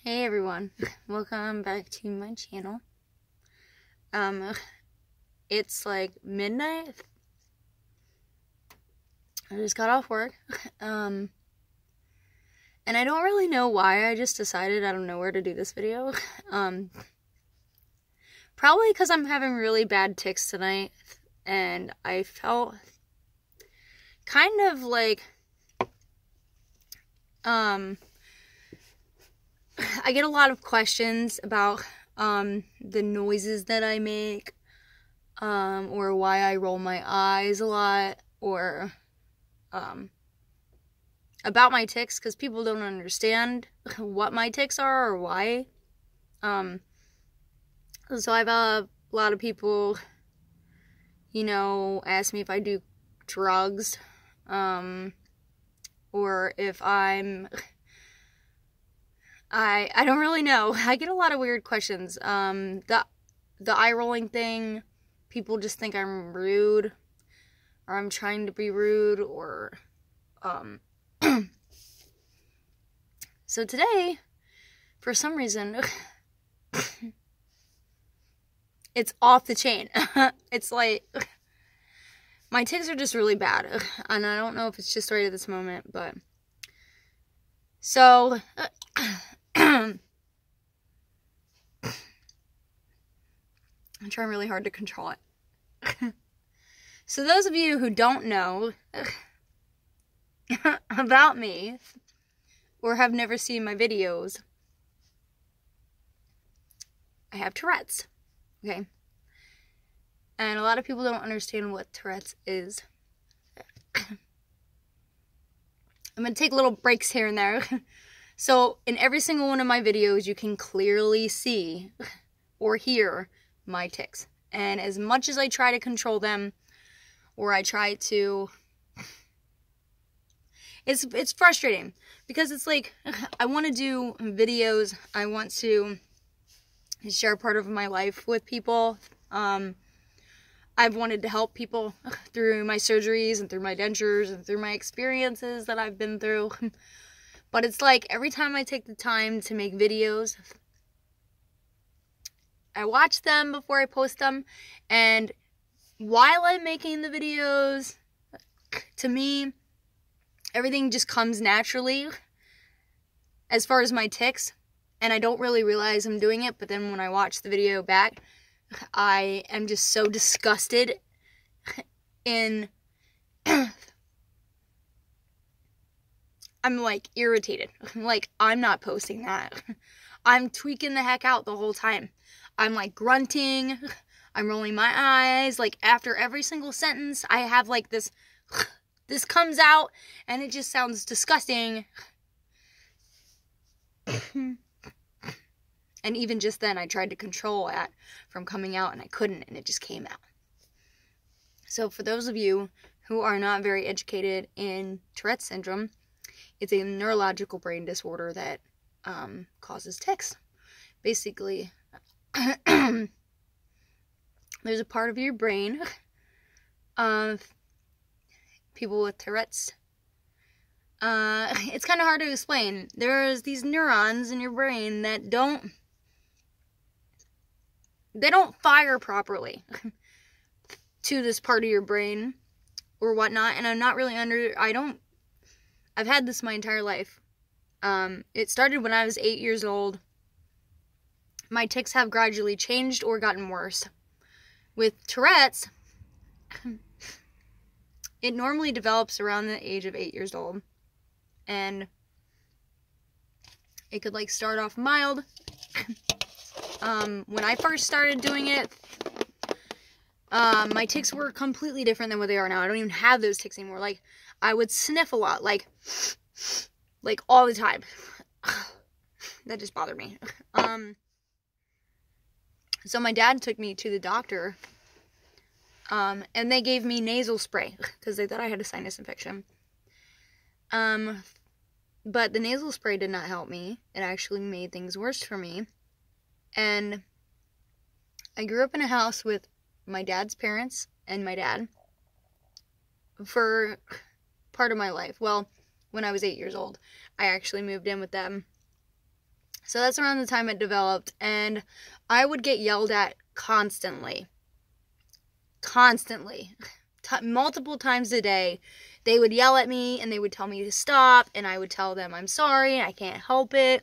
Hey everyone, welcome back to my channel. It's like midnight. I just got off work. And I don't really know why I just decided out of nowhere to do this video. Probably because I'm having really bad tics tonight, and I felt kind of like, I get a lot of questions about the noises that I make, or why I roll my eyes a lot, or about my tics, because people don't understand what my tics are or why. So I've a lot of people, ask me if I do drugs, or if I don't really know. I get a lot of weird questions. The eye rolling thing, people just think I'm rude, or I'm trying to be rude, or so today, for some reason, it's off the chain. It's like, my tics are just really bad, and I don't know if it's just right at this moment, but, so, I'm trying really hard to control it. So those of you who don't know about me, or have never seen my videos, I have Tourette's, okay? And a lot of people don't understand what Tourette's is. I'm going to take little breaks here and there. So in every single one of my videos, you can clearly see or hear my tics. And as much as I try to control them, or I try to, it's frustrating, because it's like, I want to do videos, I want to share part of my life with people. I've wanted to help people through my surgeries and through my dentures and through my experiences that I've been through. But it's like, every time I take the time to make videos, I watch them before I post them, and while I'm making the videos, to me, everything just comes naturally as far as my tics, and I don't really realize I'm doing it, but then when I watch the video back, I am just so disgusted in, I'm like irritated. Like, I'm not posting that. I'm tweaking the heck out the whole time. I'm like grunting, I'm rolling my eyes, like after every single sentence, I have like this comes out, and it just sounds disgusting. And even just then, I tried to control that from coming out, and I couldn't, and it just came out. So for those of you who are not very educated in Tourette's syndrome, it's a neurological brain disorder that causes tics. Basically, there's a part of your brain of people with Tourette's. It's kind of hard to explain. There's these neurons in your brain that don't fire properly to this part of your brain or whatnot, and I'm not really I've had this my entire life. It started when I was 8 years old. My tics have gradually changed or gotten worse. With Tourette's, it normally develops around the age of 8 years old. And it could like start off mild. When I first started doing it, my tics were completely different than what they are now. I don't even have those tics anymore. Like, I would sniff a lot, like all the time. That just bothered me. So my dad took me to the doctor, and they gave me nasal spray, because they thought I had a sinus infection. But the nasal spray did not help me. It actually made things worse for me. And I grew up in a house with my dad's parents and my dad for part of my life. Well, when I was 8 years old, I actually moved in with them So that's around the time it developed, and I would get yelled at constantly. Multiple times a day. They would yell at me, and they would tell me to stop, and I would tell them I'm sorry, I can't help it.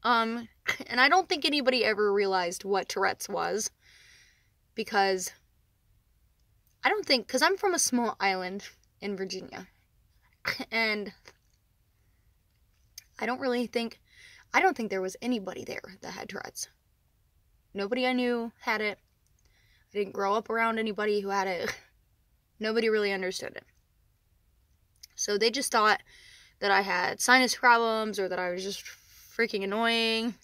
And I don't think anybody ever realized what Tourette's was, because I'm from a small island in Virginia, and I don't think there was anybody there that had Tourette's. Nobody I knew had it. I didn't grow up around anybody who had it. Nobody really understood it. So they just thought that I had sinus problems, or that I was just freaking annoying.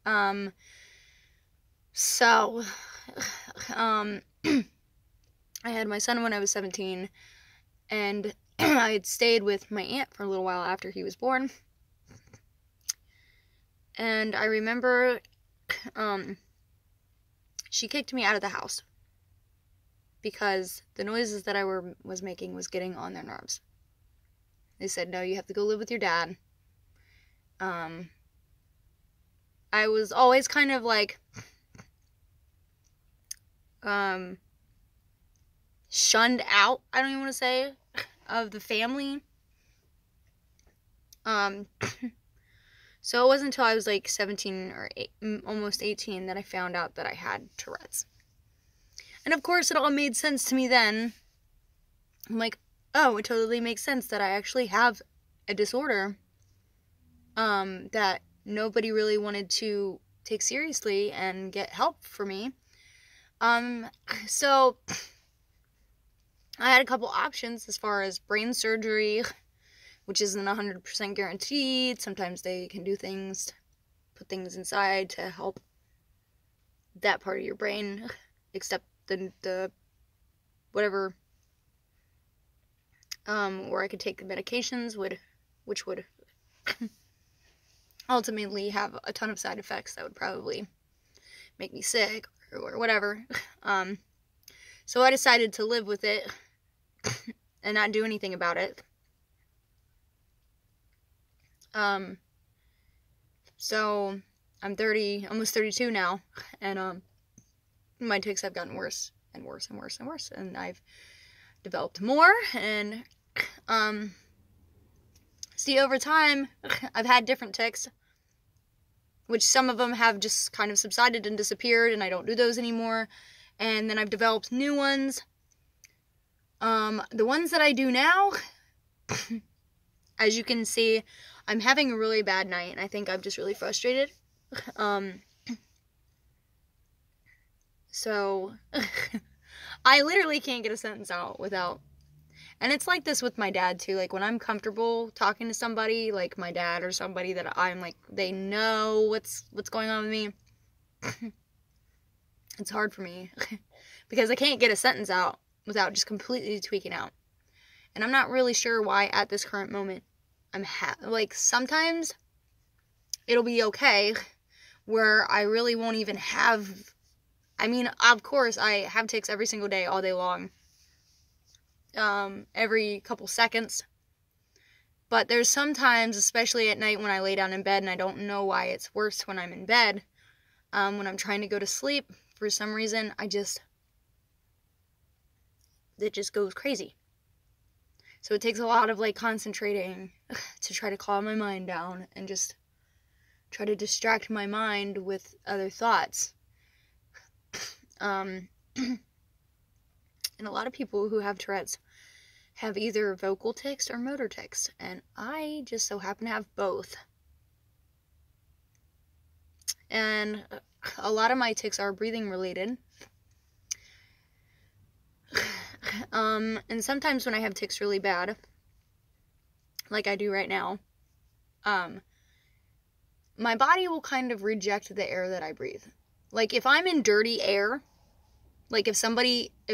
I had my son when I was 17, and I had stayed with my aunt for a little while after he was born. And I remember, she kicked me out of the house because the noises that I was making was getting on their nerves. They said, no, you have to go live with your dad. I was always kind of like, shunned out, I don't even want to say, of the family. So it wasn't until I was like 17 or almost 18 that I found out that I had Tourette's. And of course, it all made sense to me then. I'm like, oh, it totally makes sense that I actually have a disorder that nobody really wanted to take seriously and get help for me. So I had a couple options as far as brain surgery, which isn't 100% guaranteed. Sometimes they can do things, put things inside to help that part of your brain, except the whatever, or I could take the medications, which would ultimately have a ton of side effects that would probably make me sick or whatever. So I decided to live with it and not do anything about it. So I'm 30, almost 32 now, and my tics have gotten worse and worse and worse and worse, and I've developed more, and see, over time, I've had different tics, which some of them have just kind of subsided and disappeared, and I don't do those anymore, and then I've developed new ones. The ones that I do now, as you can see, I'm having a really bad night, and I think I'm just really frustrated. So, I literally can't get a sentence out without, and it's like this with my dad too, like when I'm comfortable talking to somebody, like my dad or somebody that I'm like, they know what's going on with me, it's hard for me, because I can't get a sentence out without just completely tweaking out, and I'm not really sure why at this current moment I'm like, sometimes it'll be okay, where I really won't even have, I mean, of course, I have tics every single day, all day long, every couple seconds, but there's sometimes, especially at night when I lay down in bed, and I don't know why it's worse when I'm in bed, when I'm trying to go to sleep, for some reason, it just goes crazy. So it takes a lot of, like, concentrating to try to calm my mind down and just try to distract my mind with other thoughts. And a lot of people who have Tourette's have either vocal tics or motor tics, and I just so happen to have both. And a lot of my tics are breathing related. And sometimes when I have tics really bad, like I do right now, my body will kind of reject the air that I breathe. Like, if I'm in dirty air, like if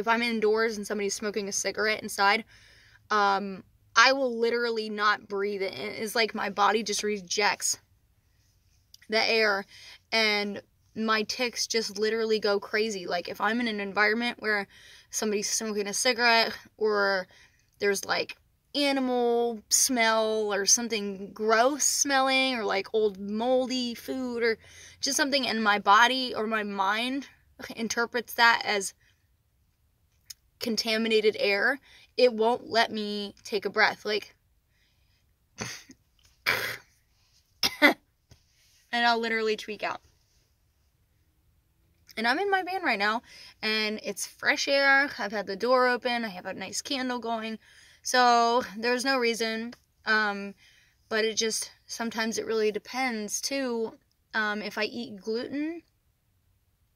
I'm indoors and somebody's smoking a cigarette inside, I will literally not breathe it. It's like my body just rejects the air, and my tics just literally go crazy. Like, if I'm in an environment where somebody's smoking a cigarette, or there's like animal smell or something gross smelling or like old moldy food or just something, and my body or my mind interprets that as contaminated air, it won't let me take a breath. Like, and I'll literally tweak out. And I'm in my van right now, and it's fresh air. I've had the door open. I have a nice candle going. So there's no reason. But it just, sometimes it really depends too. If I eat gluten,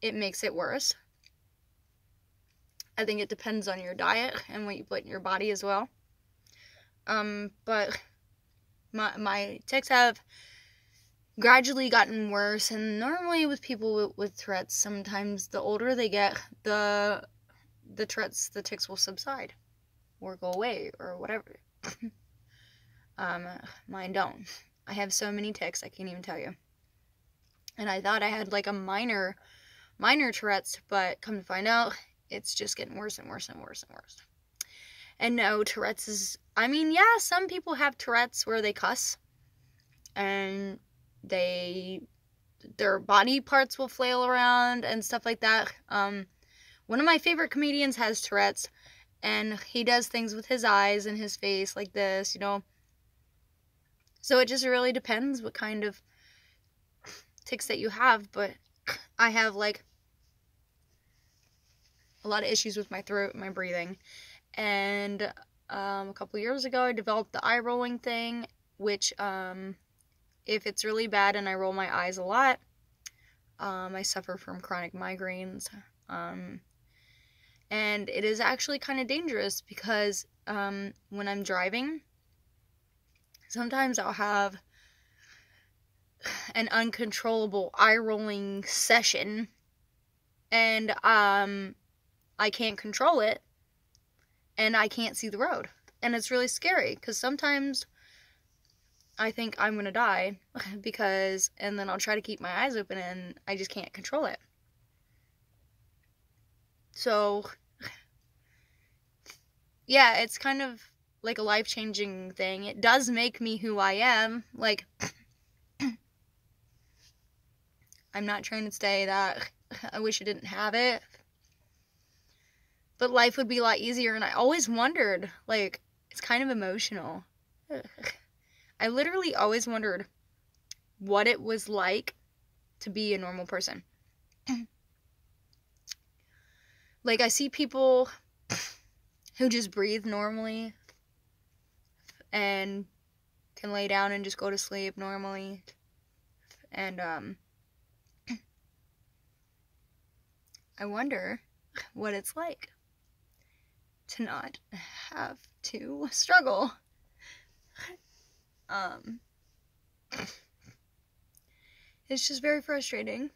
it makes it worse. I think it depends on your diet and what you put in your body as well. But my tics have gradually gotten worse, and normally with people with Tourette's, sometimes the older they get, the Tourette's, the tics will subside or go away or whatever. Mine don't. I have so many tics, I can't even tell you. And I thought I had like a minor Tourette's, but come to find out, it's just getting worse and worse and worse and worse. And no, Tourette's is, I mean, yeah, some people have Tourette's where they cuss, and their body parts will flail around and stuff like that. One of my favorite comedians has Tourette's, and he does things with his eyes and his face like this, you know. So it just really depends what kind of tics that you have, but I have like a lot of issues with my throat and my breathing. And a couple years ago, I developed the eye rolling thing, which if it's really bad and I roll my eyes a lot, I suffer from chronic migraines. And it is actually kind of dangerous because when I'm driving, sometimes I'll have an uncontrollable eye rolling session, and I can't control it, and I can't see the road. And it's really scary because sometimes I think I'm gonna die and then I'll try to keep my eyes open and I just can't control it. So yeah, it's kind of like a life-changing thing. It does make me who I am. Like, I'm not trying to say that I wish I didn't have it, but life would be a lot easier. And I always wondered, like, it's kind of emotional. I literally always wondered what it was like to be a normal person. Like, I see people who just breathe normally and can lay down and just go to sleep normally. And I wonder what it's like to not have to struggle. It's just very frustrating.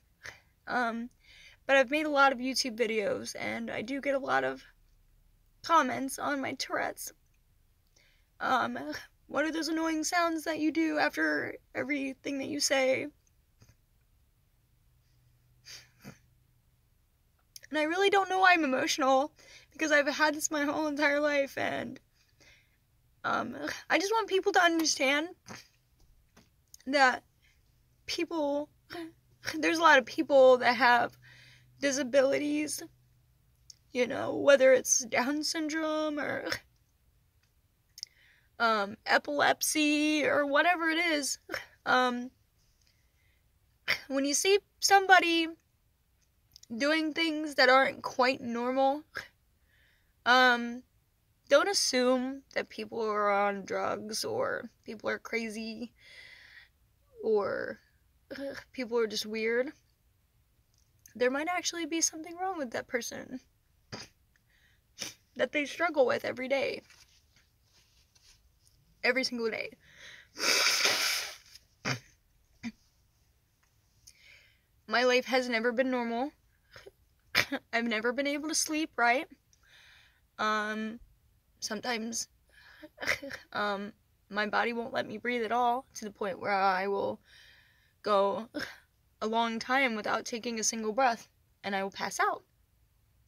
But I've made a lot of YouTube videos, and I do get a lot of comments on my Tourette's. What are those annoying sounds that you do after everything that you say? And I really don't know why I'm emotional, because I've had this my whole entire life, and I just want people to understand that there's a lot of people that have disabilities, you know, whether it's Down syndrome or epilepsy or whatever it is. When you see somebody doing things that aren't quite normal, don't assume that people are on drugs or people are crazy or people are just weird. There might actually be something wrong with that person that they struggle with every day. Every single day. My life has never been normal. I've never been able to sleep right. Sometimes my body won't let me breathe at all, to the point where I will go a long time without taking a single breath, and I will pass out.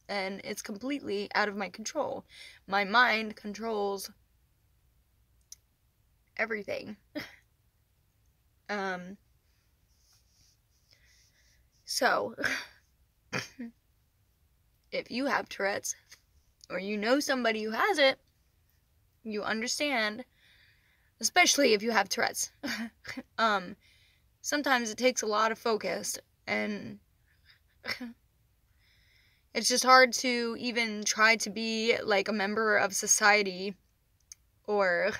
And it's completely out of my control. My mind controls everything. So, if you have Tourette's, or you know somebody who has it, you understand, especially if you have Tourette's. Sometimes it takes a lot of focus, and it's just hard to even try to be like a member of society, or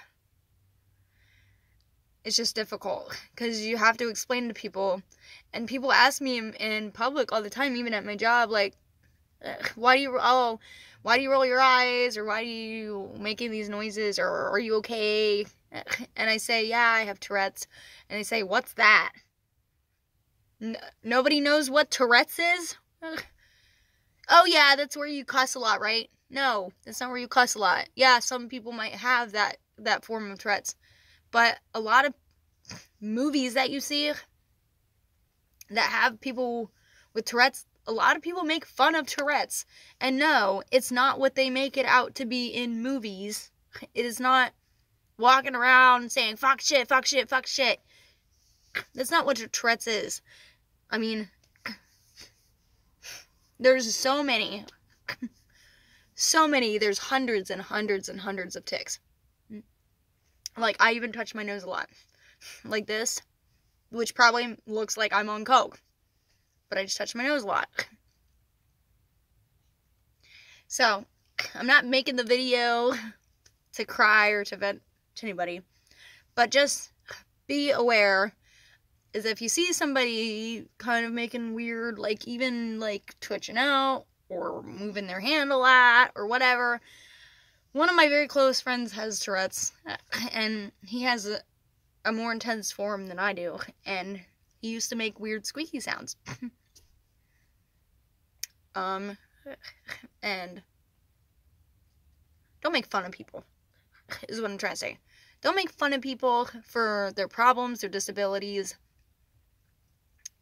it's just difficult because you have to explain to people, and people ask me in public all the time, even at my job, like, why do you roll your eyes, or why do you making these noises, or are you okay? And I say, yeah, I have Tourette's. And they say, what's that? Nobody knows what Tourette's is? Oh yeah, that's where you cuss a lot, right? No, that's not where you cuss a lot. Yeah, some people might have that form of Tourette's, but a lot of movies that you see that have people with Tourette's, a lot of people make fun of Tourette's. And no, it's not what they make it out to be in movies. It is not walking around saying fuck shit, fuck shit, fuck shit. That's not what Tourette's is. I mean, there's so many. There's hundreds and hundreds and hundreds of tics. Like, I even touch my nose a lot. Like this, which probably looks like I'm on coke. But I just touch my nose a lot. So, I'm not making the video to cry or to vent to anybody. But just be aware, is if you see somebody kind of making weird, like, even, like, twitching out, or moving their hand a lot, or whatever. One of my very close friends has Tourette's, and he has a more intense form than I do, and he used to make weird squeaky sounds. And don't make fun of people, is what I'm trying to say. Don't make fun of people for their problems, their disabilities,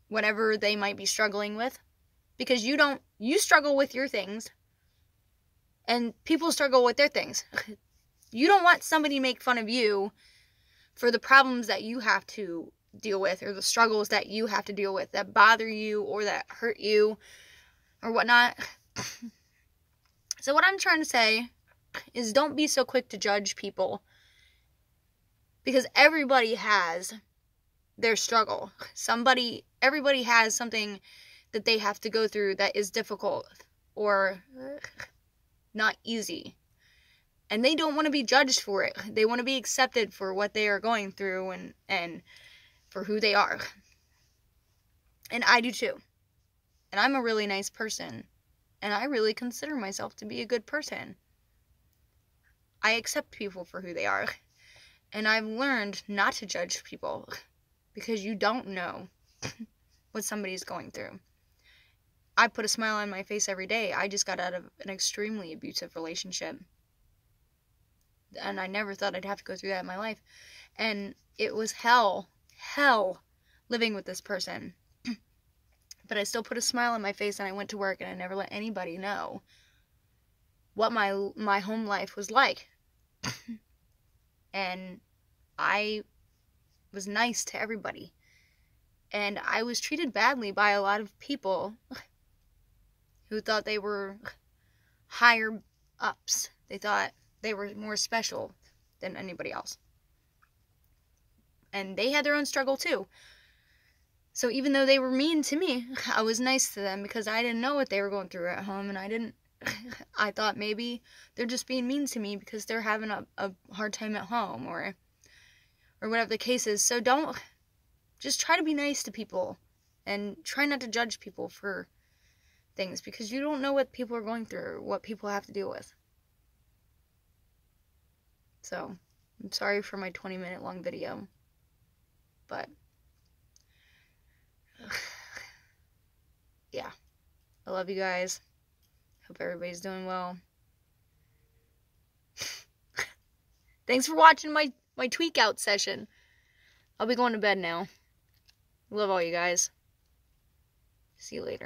whatever they might be struggling with, because you struggle with your things, and people struggle with their things. You don't want somebody to make fun of you for the problems that you have to deal with, or the struggles that you have to deal with that bother you, or that hurt you, or whatnot. So what I'm trying to say is, don't be so quick to judge people, because everybody has their struggle. Everybody has something that they have to go through that is difficult or not easy. And they don't want to be judged for it. They want to be accepted for what they are going through, and for who they are. And I do too. And I'm a really nice person. And I really consider myself to be a good person. I accept people for who they are. And I've learned not to judge people, because you don't know what somebody's going through. I put a smile on my face every day. I just got out of an extremely abusive relationship. And I never thought I'd have to go through that in my life. And it was hell living with this person. But I still put a smile on my face, and I went to work, and I never let anybody know what my home life was like. And I was nice to everybody. And I was treated badly by a lot of people who thought they were higher ups. They thought they were more special than anybody else. And they had their own struggle too. So even though they were mean to me, I was nice to them, because I didn't know what they were going through at home, and I thought maybe they're just being mean to me because they're having a hard time at home, or whatever the case is. So just try to be nice to people, and try not to judge people for things, because you don't know what people are going through, what people have to deal with. So, I'm sorry for my 20-minute long video, but yeah, I love you guys. Hope everybody's doing well. Thanks for watching my tweak out session. I'll be going to bed now. Love all you guys. See you later.